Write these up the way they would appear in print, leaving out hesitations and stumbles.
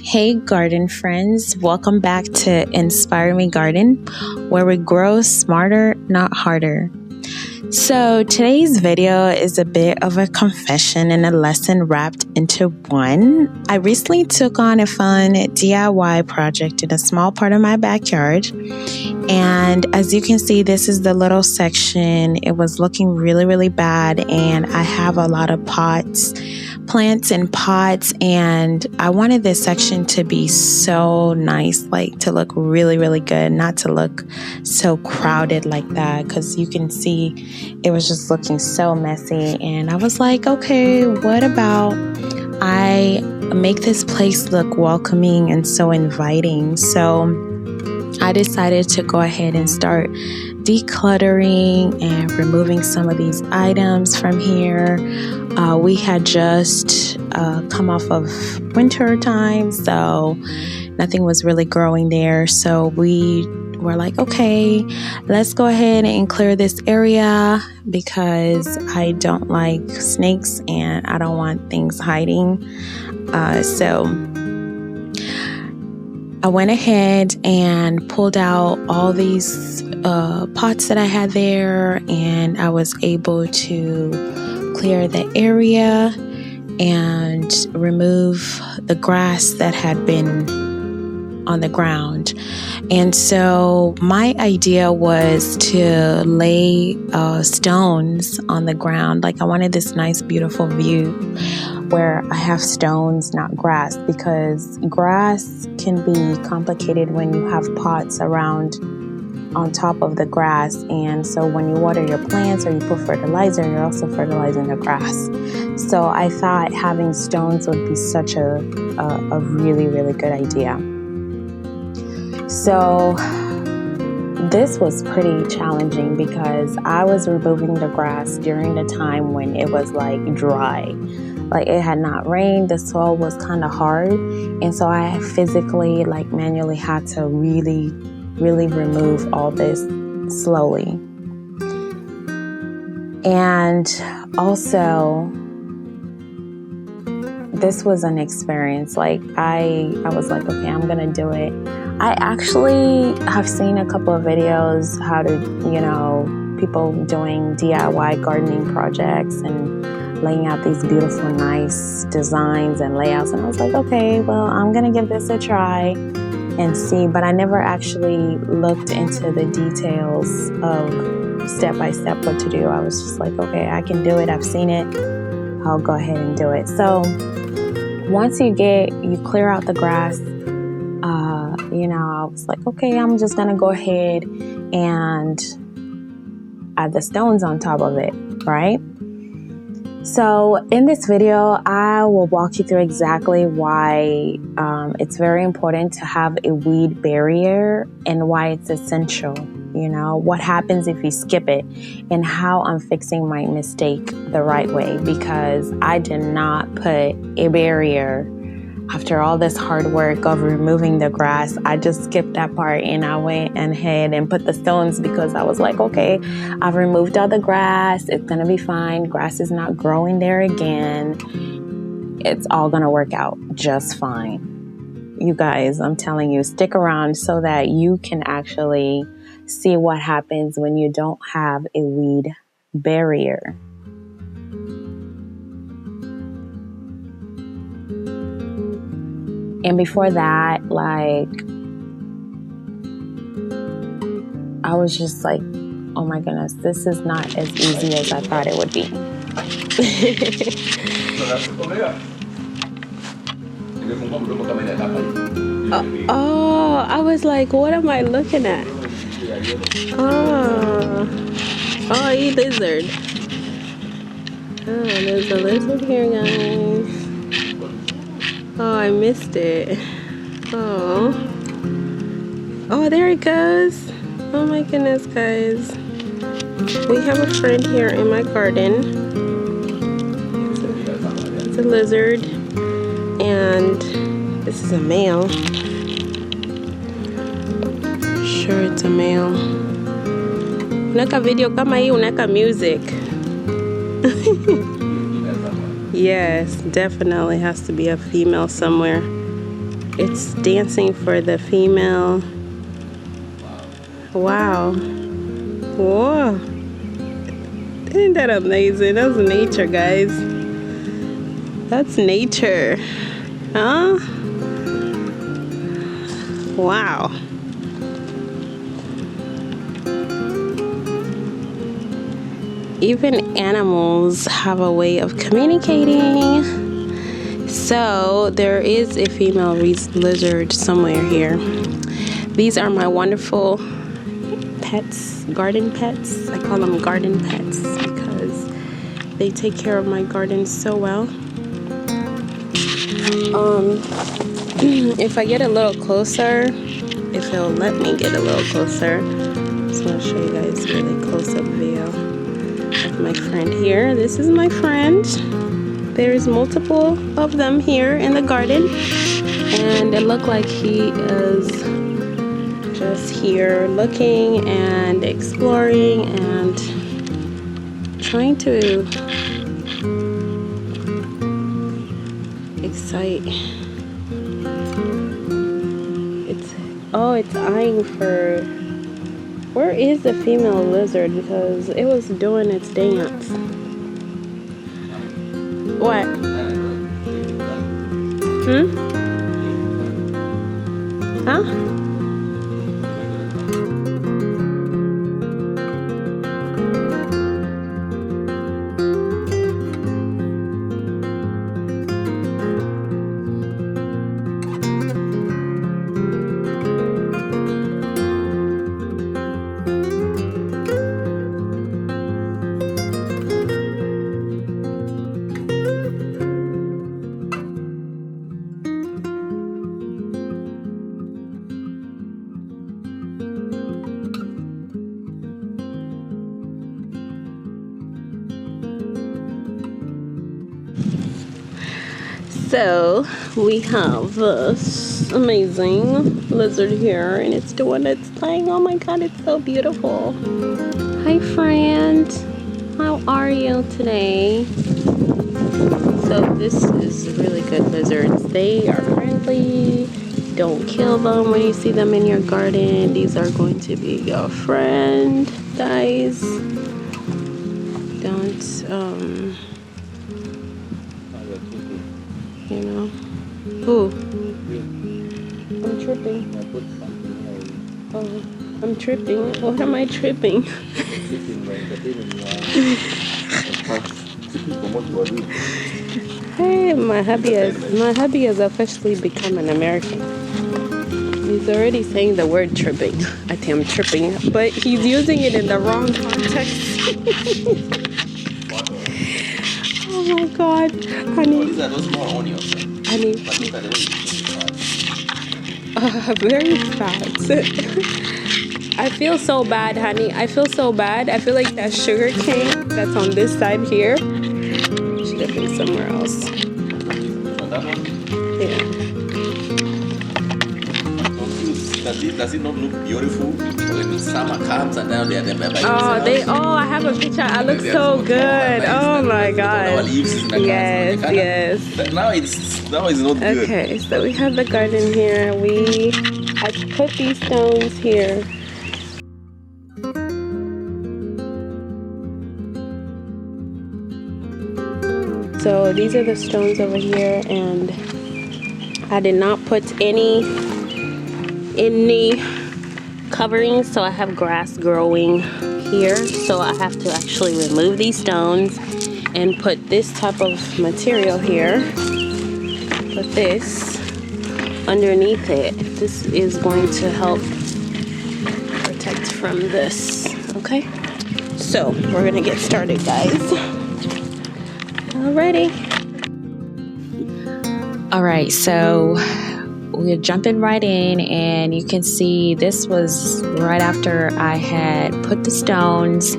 Hey garden friends, welcome back to Inspire Me Garden, where we grow smarter, not harder. So today's video is a bit of a confession and a lesson wrapped into one. I recently took on a fun DIY project in a small part of my backyard. And as you can see, this is the little section. It was looking really bad, and I have a lot of plants in pots, and I wanted this section to be so nice, like to look really good, not to look so crowded like that, because you can see it was just looking so messy. And I was like, okay, what about I make this place look welcoming and so inviting? So I decided to go ahead and start decluttering and removing some of these items from here. We had just come off of winter time, so nothing was really growing there. So we were like, okay, let's go ahead and clear this area because I don't like snakes and I don't want things hiding. So I went ahead and pulled out all these pots that I had there, and I was able to clear the area and remove the grass that had been on the ground. And so my idea was to lay stones on the ground. Like I wanted this nice beautiful view where I have stones, not grass, because grass can be complicated when you have pots around on top of the grass. And so when you water your plants or you put fertilizer, you're also fertilizing the grass. So I thought having stones would be such a really good idea. So this was pretty challenging because I was removing the grass during the time when it was like dry. Like it had not rained, the soil was kind of hard, and so I physically, like manually had to really remove all this slowly. And also, this was an experience. Like I was like, okay, I'm gonna do it. I actually have seen a couple of videos how to, people doing DIY gardening projects and laying out these beautiful, nice designs and layouts. And I was like, okay, well, I'm going to give this a try and see. But I never actually looked into the details of step by step what to do. I was just like, okay, I can do it. I've seen it. I'll go ahead and do it. So once you clear out the grass, I was like, okay, I'm just going to go ahead and add the stones on top of it, right? So in this video, I will walk you through exactly why it's very important to have a weed barrier and why it's essential. What happens if you skip it, and how I'm fixing my mistake the right way, because I did not put a barrier. After all this hard work of removing the grass, I just skipped that part and I went ahead and put the stones because I was like, okay, I've removed all the grass. It's going to be fine. Grass is not growing there again. It's all going to work out just fine. You guys, I'm telling you, stick around so that you can actually see what happens when you don't have a weed barrier. And before that, I was just like, oh my goodness, this is not as easy as I thought it would be. Oh, I was like, what am I looking at? Oh, you lizard. Oh, there's a lizard here, guys. Oh, I missed it. Oh, there it goes. Oh my goodness, guys. We have a friend here in my garden. It's a lizard. And this is a male. Sure, it's a male. Unaweka video kama hii, unaweka music. Yes, definitely has to be a female somewhere. it's dancing for the female. Wow. Whoa. Isn't that amazing? That's nature, guys. That's nature. Huh? Wow. Even animals have a way of communicating. So there is a female lizard somewhere here. These are my wonderful pets, garden pets. I call them garden pets because they take care of my garden so well. If I get a little closer, if it'll let me get a little closer, I just want to show you guys a really close-up view of my friend here. This is my friend. There's multiple of them here in the garden, and it looked like he is just here looking and exploring and trying to excite. It's eyeing for, where is the female lizard, because it was doing its dance. What? Huh? So we have this amazing lizard here, and it's doing its thing. Oh my god, it's so beautiful. Hi friend, how are you today? So this is really good lizards. They are friendly. Don't kill them when you see them in your garden. These are going to be your friend, guys. Don't you know. Ooh. I'm tripping. Oh, I'm tripping. What am I tripping? Hey, my hubby has officially become an American. He's already saying the word tripping. I think I'm tripping, but he's using it in the wrong context. Oh my god, honey. What is that? Those more onions. Honey. Very fat. I feel so bad, honey. I feel so bad. I feel like that sugar cane that's on this side here should have been somewhere else. Yeah. Does it not look beautiful when summer comes and now they're I have a picture. I look so good. Oh my god. Yes, yes. Now it's not good. Okay, so we have the garden here. I put these stones here. So these are the stones over here, and I did not put any covering, so I have grass growing here, so I have to actually remove these stones and put this type of material here. Put this underneath it. This is going to help protect from this. Okay, so we're gonna get started, guys. Alrighty. All right, so we're jumping right in, and you can see this was right after I had put the stones,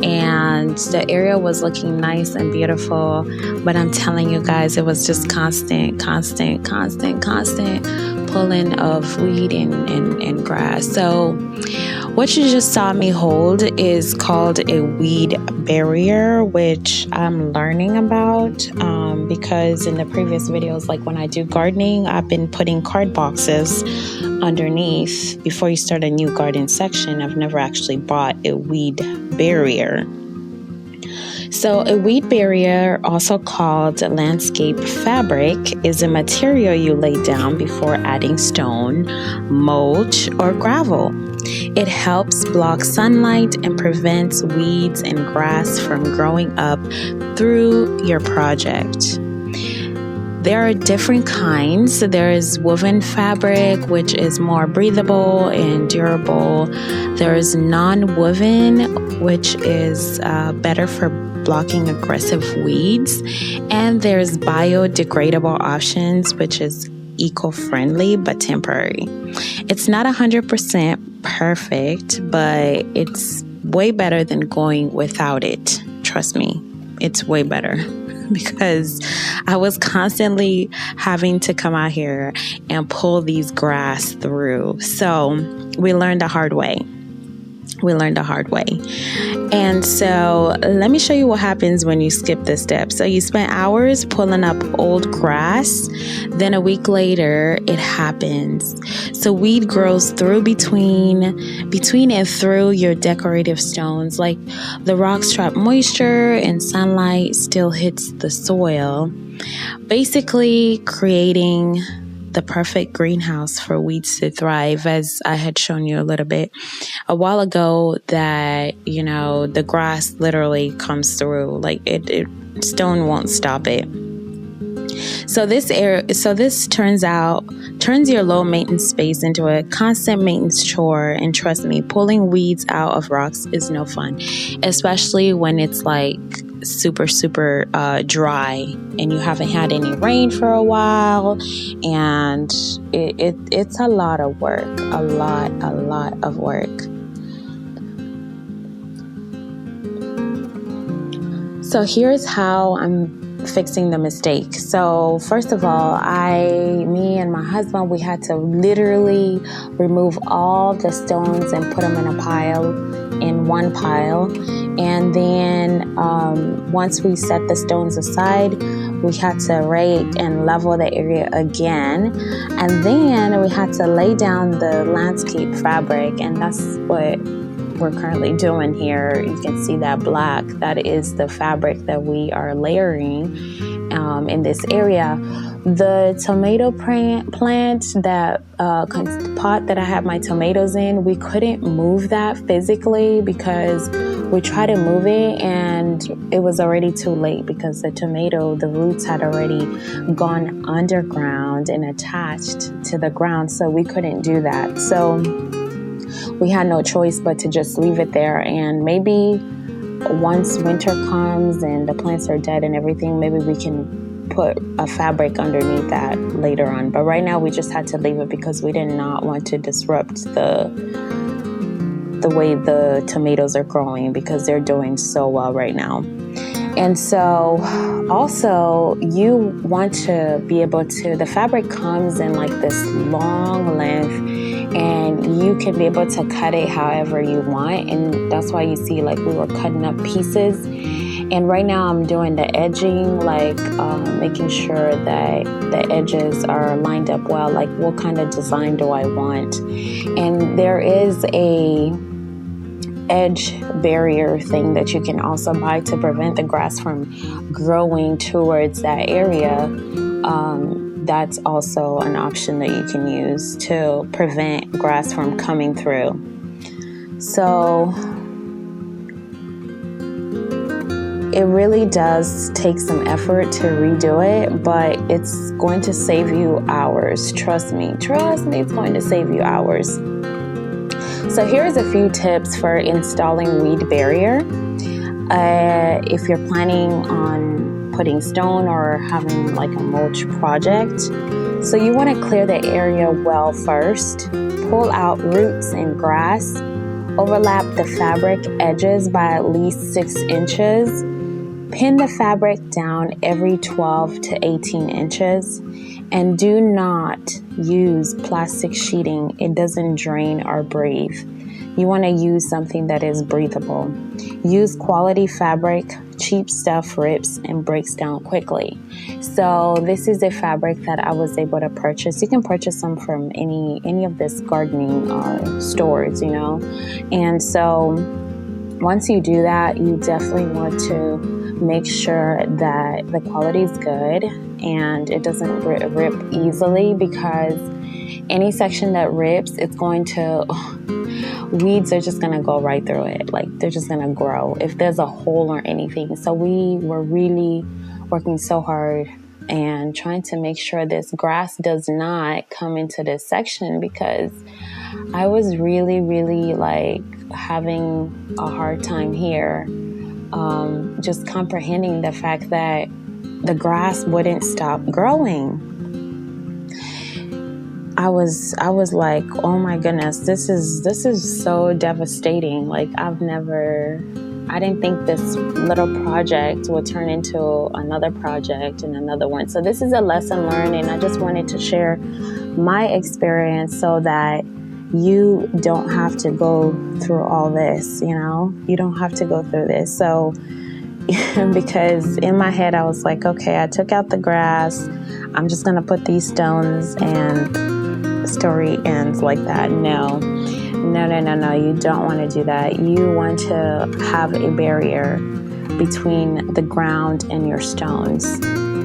and the area was looking nice and beautiful. But I'm telling you guys, it was just constant pulling of weed and grass. So what you just saw me hold is called a weed barrier, which I'm learning about because in the previous videos, like when I do gardening, I've been putting card boxes underneath. Before you start a new garden section, I've never actually bought a weed barrier. So a weed barrier, also called landscape fabric, is a material you lay down before adding stone, mulch, or gravel. It helps block sunlight and prevents weeds and grass from growing up through your project. There are different kinds. There is woven fabric, which is more breathable and durable. There is non-woven, which is better for blocking aggressive weeds. And there's biodegradable options, which is eco-friendly but temporary. It's not 100% perfect, but it's way better than going without it. Trust me, it's way better. Because I was constantly having to come out here and pull these grass through. So we learned the hard way. And so let me show you what happens when you skip this step. So you spent hours pulling up old grass. Then a week later, it happens. So weed grows through between and through your decorative stones. Like the rocks trap moisture and sunlight still hits the soil, basically creating the perfect greenhouse for weeds to thrive, as I had shown you a little bit a while ago, that, you know, the grass literally comes through, like it stone won't stop it. So this turns your low maintenance space into a constant maintenance chore. And trust me, pulling weeds out of rocks is no fun, especially when it's like super dry and you haven't had any rain for a while, and it's a lot of work, a lot of work. So here's how I'm fixing the mistake. So first of all, me and my husband, we had to literally remove all the stones and put them in one pile. And then once we set the stones aside, we had to rake and level the area again. And then we had to lay down the landscape fabric, and that's what we're currently doing here. You can see that black, that is the fabric that we are layering in this area. The tomato plant, that pot that I had my tomatoes in, we couldn't move that physically because we tried to move it and it was already too late, because the roots had already gone underground and attached to the ground, so we couldn't do that. So we had no choice but to just leave it there, and maybe once winter comes and the plants are dead and everything, maybe we can put a fabric underneath that later on. But right now we just had to leave it because we did not want to disrupt the way the tomatoes are growing, because they're doing so well right now. And so also you want to be able to, the fabric comes in like this long length, and you can be able to cut it however you want. And that's why you see like we were cutting up pieces. And right now I'm doing the edging, like making sure that the edges are lined up well, like what kind of design do I want. And there is a edge barrier thing that you can also buy to prevent the grass from growing towards that area. That's also an option that you can use to prevent grass from coming through. So it really does take some effort to redo it, but it's going to save you hours. Trust me, it's going to save you hours. So here's a few tips for installing weed barrier. If you're planning on putting stone or having like a mulch project. So you want to clear the area well first. Pull out roots and grass. Overlap the fabric edges by at least 6 inches. Pin the fabric down every 12 to 18 inches, and do not use plastic sheeting. It doesn't drain or breathe. You want to use something that is breathable. Use quality fabric. Cheap stuff rips and breaks down quickly. So this is a fabric that I was able to purchase. You can purchase them from any of this gardening stores, you know. And so once you do that, you definitely want to make sure that the quality is good and it doesn't rip easily, because any section that rips, it's going to, weeds are just going to go right through it. Like, they're just going to grow if there's a hole or anything. So we were really working so hard and trying to make sure this grass does not come into this section, because I was really, really like having a hard time here, just comprehending the fact that the grass wouldn't stop growing. I was like, oh my goodness, this is so devastating. Like, I didn't think this little project would turn into another project and another one. So this is a lesson learned, and I just wanted to share my experience so that you don't have to go through all this, you know? You don't have to go through this. So, because in my head, I was like, okay, I took out the grass. I'm just going to put these stones and the story ends like that. No. You don't want to do that. You want to have a barrier between the ground and your stones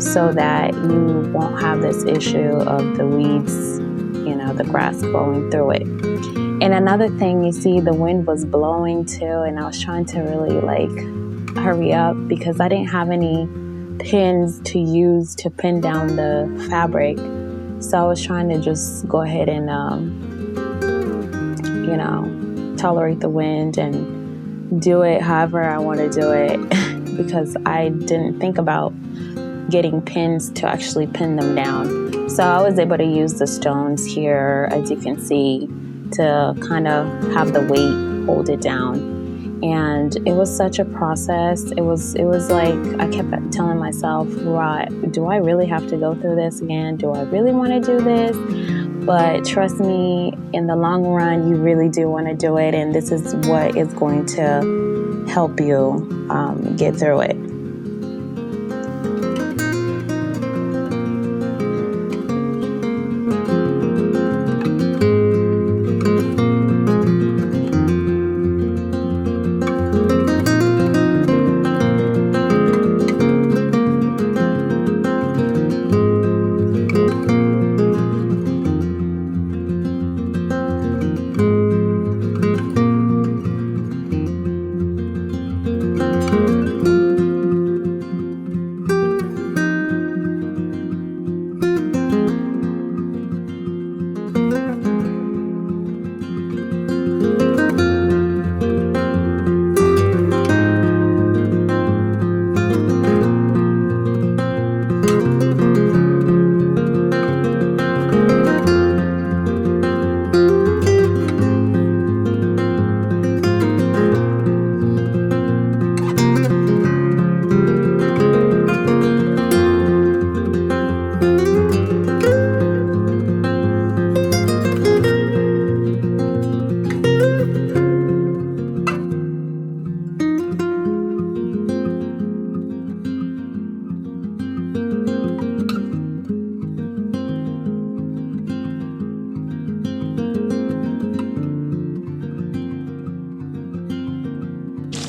so that you won't have this issue of the weeds, you know, the grass growing through it. And another thing, you see, the wind was blowing too, and I was trying to really like hurry up because I didn't have any pins to use to pin down the fabric. So I was trying to just go ahead and, you know, tolerate the wind and do it however I want to do it because I didn't think about getting pins to actually pin them down. So I was able to use the stones here, as you can see, to kind of have the weight hold it down. And it was such a process. It was like I kept telling myself, right, do I really have to go through this again? Do I really want to do this? But trust me, in the long run, you really do want to do it. And this is what is going to help you get through it.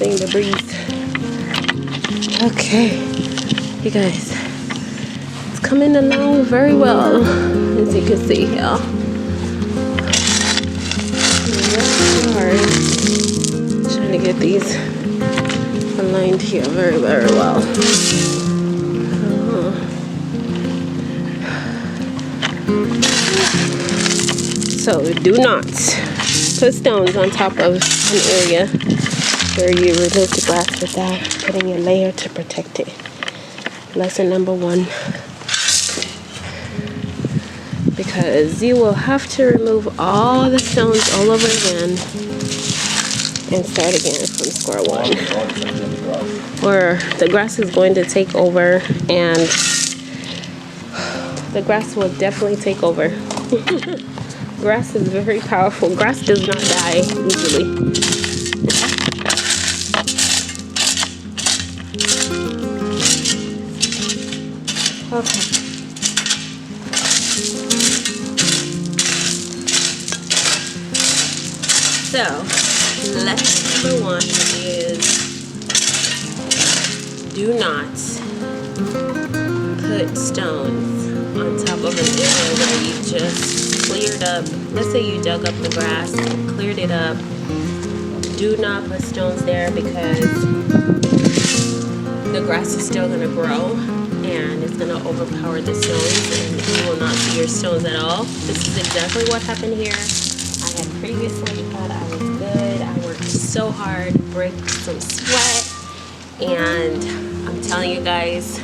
The breeze. Okay, you guys, it's coming along very well, as you can see here. Trying to get these aligned here very, very well. So do not put stones on top of an area where you remove the grass without putting a layer to protect it. Lesson number 1. Because you will have to remove all the stones all over again and start again from square one. or the grass is going to take over, and the grass will definitely take over. Grass is very powerful. Grass does not die easily. Okay. So, lesson number 1 is do not put stones on top of an area where you just cleared up. Let's say you dug up the grass, cleared it up. Do not put stones there because the grass is still going to grow and it's going to overpower the stones and you will not see your stones at all. This is exactly what happened here. I had previously thought I was good. I worked so hard, break some sweat, and I'm telling you guys,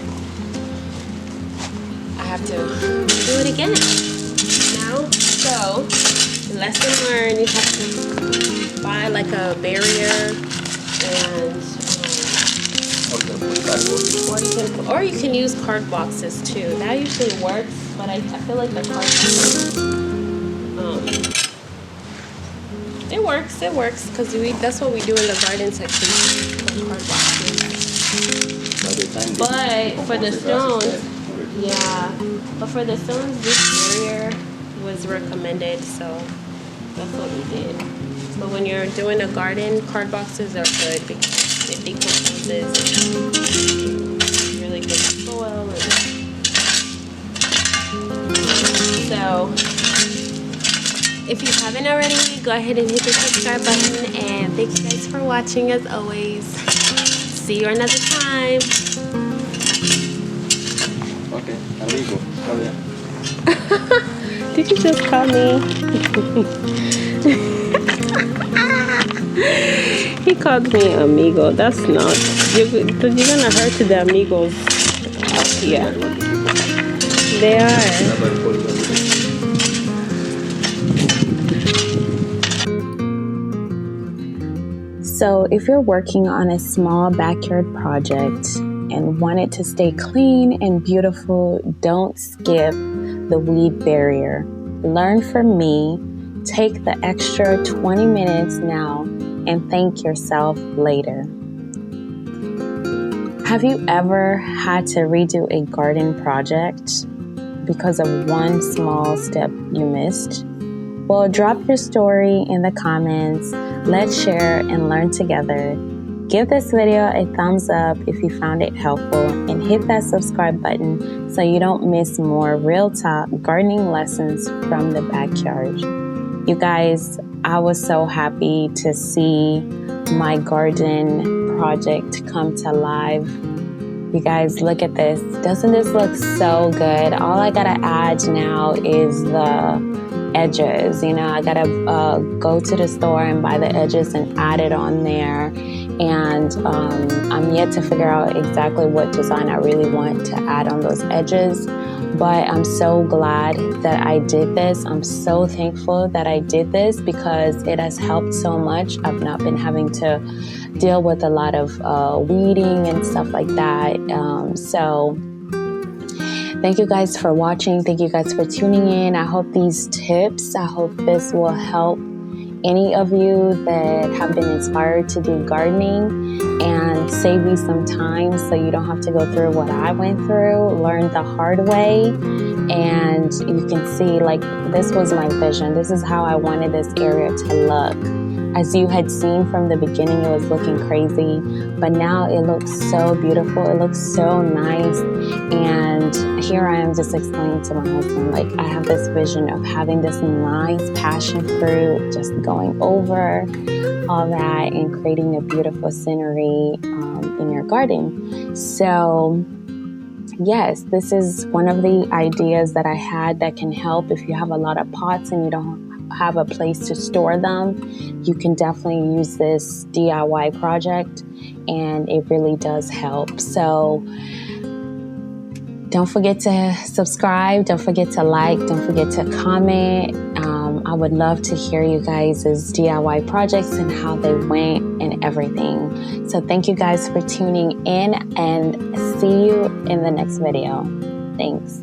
I have to do it again now. So, lesson learned, you have to buy like a barrier and or you can use card boxes too. That usually works, but I feel like the card boxes, it works because that's what we do in the garden section, put card boxes. But for the stones, but for the stones, this barrier was recommended, so that's what we did. But when you're doing a garden, card boxes are good because it decomposes and really good soil. So if you haven't already, go ahead and hit the subscribe button, and thank you guys for watching as always. See you another time. Okay, amigo. Oh, yeah. Did you just call me? He called me amigo. That's not. You're gonna hurt the amigos. Yeah, they are. So if you're working on a small backyard project and want it to stay clean and beautiful, don't skip the weed barrier. Learn from me, take the extra 20 minutes now, and thank yourself later. Have you ever had to redo a garden project because of one small step you missed? Well, drop your story in the comments. Let's share and learn together. Give this video a thumbs up if you found it helpful, and hit that subscribe button so you don't miss more real talk gardening lessons from the backyard. You guys, I was so happy to see my garden project come to life. You guys, look at this. Doesn't this look so good? All I gotta add now is the edges. I gotta go to the store and buy the edges and add it on there, and I'm yet to figure out exactly what design I really want to add on those edges, but I'm so glad that I did this. I'm so thankful that I did this because it has helped so much. I've not been having to deal with a lot of weeding and stuff like that, so thank you guys for watching. Thank you guys for tuning in. I hope these tips, I hope this will help any of you that have been inspired to do gardening and save you some time so you don't have to go through what I went through, learn the hard way. And you can see, like, this was my vision. This is how I wanted this area to look. As you had seen from the beginning, it was looking crazy, but now it looks so beautiful. It looks so nice. And here I am just explaining to my husband, like, I have this vision of having this nice passion fruit, just going over all that and creating a beautiful scenery in your garden. So yes, this is one of the ideas that I had that can help if you have a lot of pots and you don't have a place to store them. You can definitely use this DIY project, and it really does help. So don't forget to subscribe, don't forget to like, don't forget to comment. I would love to hear you guys' DIY projects and how they went and and everything. So thank you guys for tuning in, and see you in the next video. Thanks.